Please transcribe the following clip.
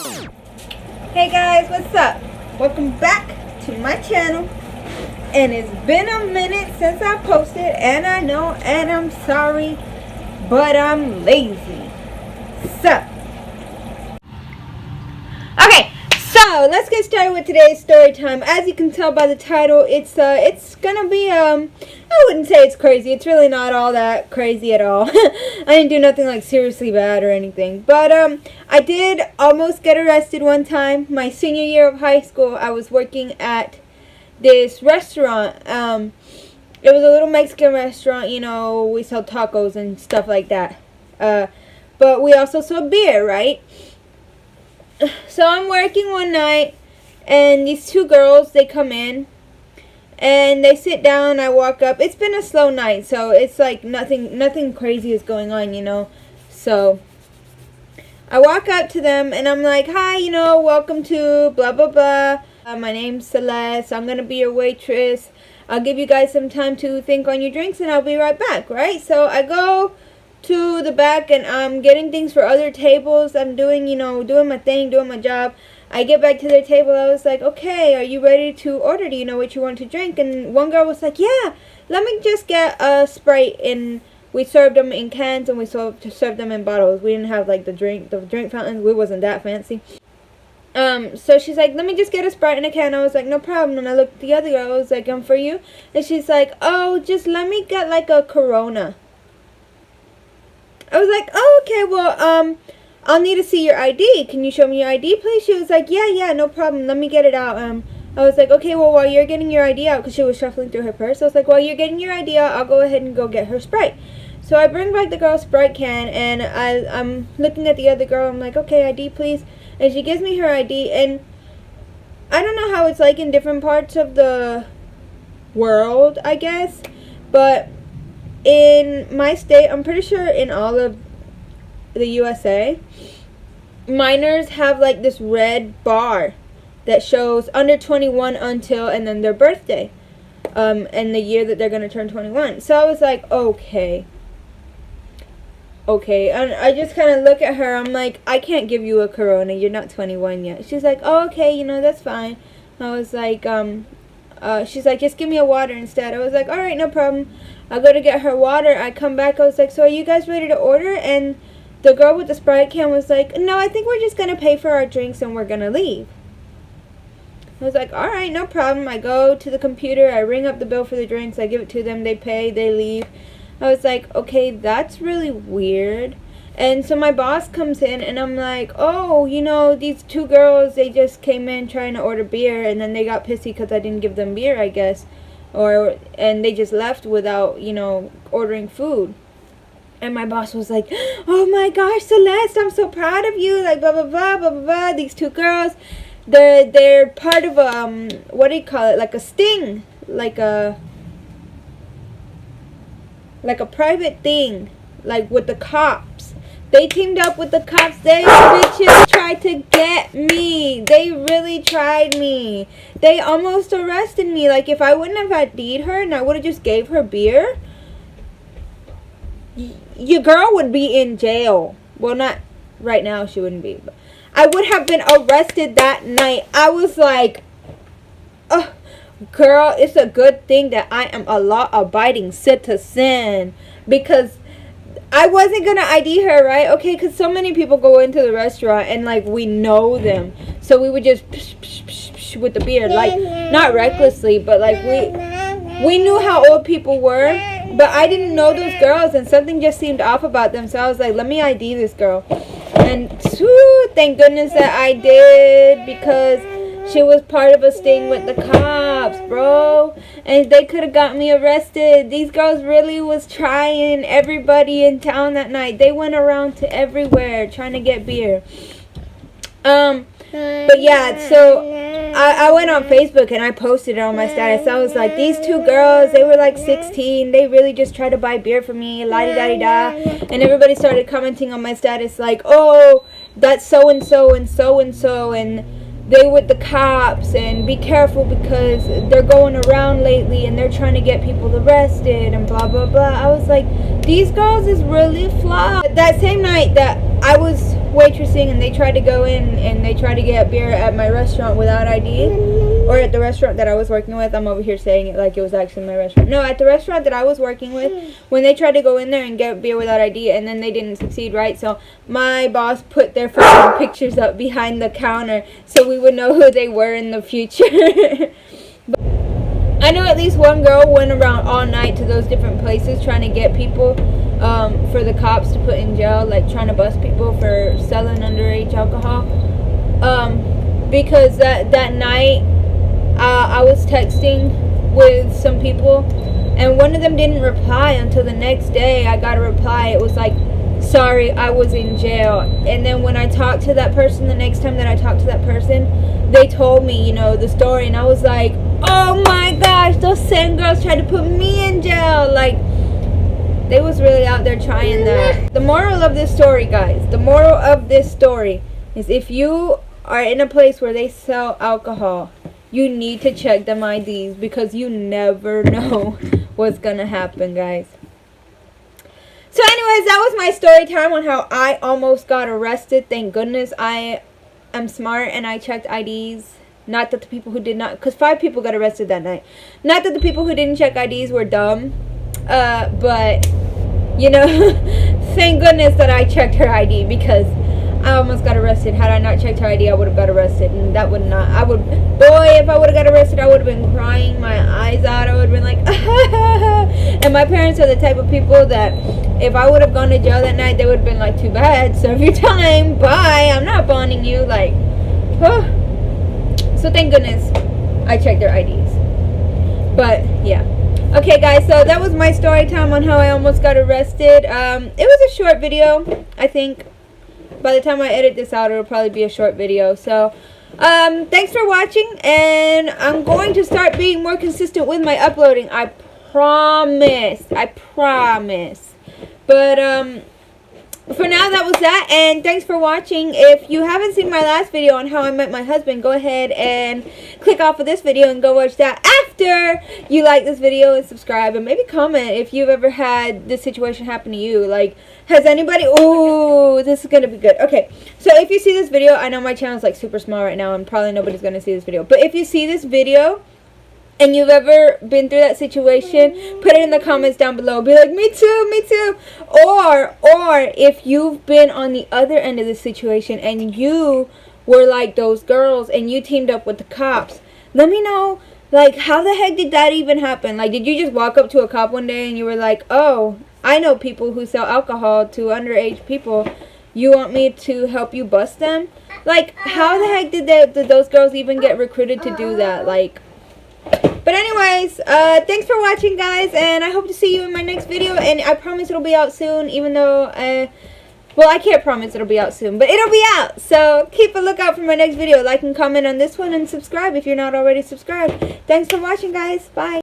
Hey guys, what's up? Welcome back to my channel. And it's been a minute since I posted, and I know, and I'm sorry, but I'm lazy. So let's get started with today's story time. As you can tell by the title, it's gonna be I wouldn't say it's crazy. It's really not all that crazy at all. I didn't do nothing like seriously bad or anything. But I did almost get arrested one time. My senior year of high school, I was working at this restaurant. It was a little Mexican restaurant. You know, we sell tacos and stuff like that. But we also sell beer, right? So I'm working one night, and these two girls, they come in, and they sit down. I walk up. It's been a slow night, so it's like nothing crazy is going on, you know. So I walk up to them, and I'm like, hi, you know, welcome to blah, blah, blah. My name's Celeste. I'm going to be your waitress. I'll give you guys some time to think on your drinks, and I'll be right back, right? So I go to the back, and I'm getting things for other tables. I'm doing, you know, doing my thing, doing my job. I get back to their table. I was like, okay, are you ready to order? Do you know what you want to drink? And one girl was like, yeah, let me just get a Sprite. And we served them in cans, and we served them in bottles. We didn't have like the drink fountains. We wasn't that fancy. So she's like, let me just get a Sprite in a can. I was like, no problem. And I looked at the other girl. I was like, for you? And she's like, oh, just let me get like a Corona. I was like, oh, okay, well, I'll need to see your ID. Can you show me your ID, please? She was like, yeah, no problem. Let me get it out. I was like, okay, well, while you're getting your ID out, because she was shuffling through her purse, I was like, while you're getting your ID out, I'll go ahead and go get her Sprite. So I bring back the girl's Sprite can, and I'm looking at the other girl. I'm like, okay, ID, please. And she gives me her ID, and I don't know how it's like in different parts of the world, I guess, but in my state, I'm pretty sure in all of the USA, minors have like this red bar that shows under 21 until, and then their birthday, and the year that they're going to turn 21. So I was like, okay. And I just kind of look at her. I'm like, I can't give you a Corona. You're not 21 yet. She's like, oh, okay, you know, that's fine. I was like, she's like, just give me a water instead. I was like, all right, no problem. I go to get her water. I come back. I was like, so are you guys ready to order? And the girl with the Sprite can was like, no, I think we're just going to pay for our drinks and we're going to leave. I was like, all right, no problem. I go to the computer. I ring up the bill for the drinks. I give it to them. They pay. They leave. I was like, okay, that's really weird. And so my boss comes in, and I'm like, oh, you know, these two girls, they just came in trying to order beer, and then they got pissy because I didn't give them beer, I guess. And they just left without, you know, ordering food. And my boss was like, oh my gosh, Celeste, I'm so proud of you, like blah blah blah blah blah blah. These two girls, they're part of a what do you call it, like a sting, like a private thing, like with the cops. They teamed up with the cops. They bitches tried to get me. They really tried me. They almost arrested me. Like, if I wouldn't have ID'd her and I would have just gave her beer, your girl would be in jail. Well, not right now, she wouldn't be. But I would have been arrested that night. I was like, oh, girl, it's a good thing that I am a law-abiding citizen. Because I wasn't going to ID her, right? Okay, because so many people go into the restaurant and, like, we know them. So we would just psh, psh, psh, psh, with the beard. Like, not recklessly, but, like, we knew how old people were. But I didn't know those girls, and something just seemed off about them. So I was like, let me ID this girl. And, whew, thank goodness that I did, because she was part of a sting with the cops, bro. And they could have got me arrested. These girls really was trying everybody in town that night. They went around to everywhere trying to get beer. But yeah, so I went on Facebook and I posted it on my status. I was like, these two girls, they were like 16. They really just tried to buy beer from me. La-di-da-di-da. And everybody started commenting on my status like, oh, that's so-and-so and so-and-so. And they with the cops, and be careful because they're going around lately and they're trying to get people arrested and blah blah blah. I was like, these girls is really flawed. That same night that I was waitressing and they tried to go in and they tried to get beer at my restaurant without ID, or at the restaurant that I was working with. I'm over here saying it like it was actually my restaurant. No, at the restaurant that I was working with, when they tried to go in there and get beer without ID, and then they didn't succeed, right? So my boss put their fucking pictures up behind the counter so we would know who they were in the future. I know at least one girl went around all night to those different places trying to get people for the cops to put in jail, like trying to bust people for selling underage alcohol. Because that night I was texting with some people, and one of them didn't reply until the next day. I got a reply. It was like, sorry, I was in jail. And then when I talked to that person, the next time that I talked to that person, they told me, you know, the story, and I was like, oh my gosh, those same girls tried to put me in jail. Like, they was really out there trying that. The moral of this story, guys, the moral of this story is if you are in a place where they sell alcohol, you need to check them IDs, because you never know what's gonna happen, guys. So anyways, that was my story time on how I almost got arrested. Thank goodness I am smart and I checked IDs. Not that the people who did not, because 5 people got arrested that night. Not that the people who didn't check IDs were dumb, but, you know, thank goodness that I checked her ID, because I almost got arrested. Had I not checked her ID, I would have got arrested, and that would not, boy, if I would have got arrested, I would have been crying my eyes out. I would have been like, and my parents are the type of people that if I would have gone to jail that night, they would have been like, too bad, serve your time, bye, I'm not bonding you, like, So thank goodness I checked their IDs. But yeah. Okay guys, so that was my story time on how I almost got arrested. It was a short video, I think. By the time I edit this out, it'll probably be a short video. So thanks for watching, and I'm going to start being more consistent with my uploading. I promise. But for now, that was that, and thanks for watching. If you haven't seen my last video on how I met my husband, go ahead and click off of this video and go watch that after you like this video, and subscribe, and maybe comment if you've ever had this situation happen to you. Like, has anybody, ooh, this is gonna be good. Okay, so if you see this video, I know my channel is like super small right now and probably nobody's gonna see this video, but if you see this video and you've ever been through that situation, put it in the comments down below. Be like, me too. Or if you've been on the other end of the situation and you were like those girls and you teamed up with the cops, let me know, like, how the heck did that even happen? Like, did you just walk up to a cop one day and you were like, oh, I know people who sell alcohol to underage people. You want me to help you bust them? Like, how the heck did those girls even get recruited to do that? Like, but anyways, thanks for watching, guys, and I hope to see you in my next video, and I promise it'll be out soon, even though, well, I can't promise it'll be out soon, but it'll be out, so keep a lookout for my next video. Like and comment on this one, and subscribe if you're not already subscribed. Thanks for watching, guys. Bye.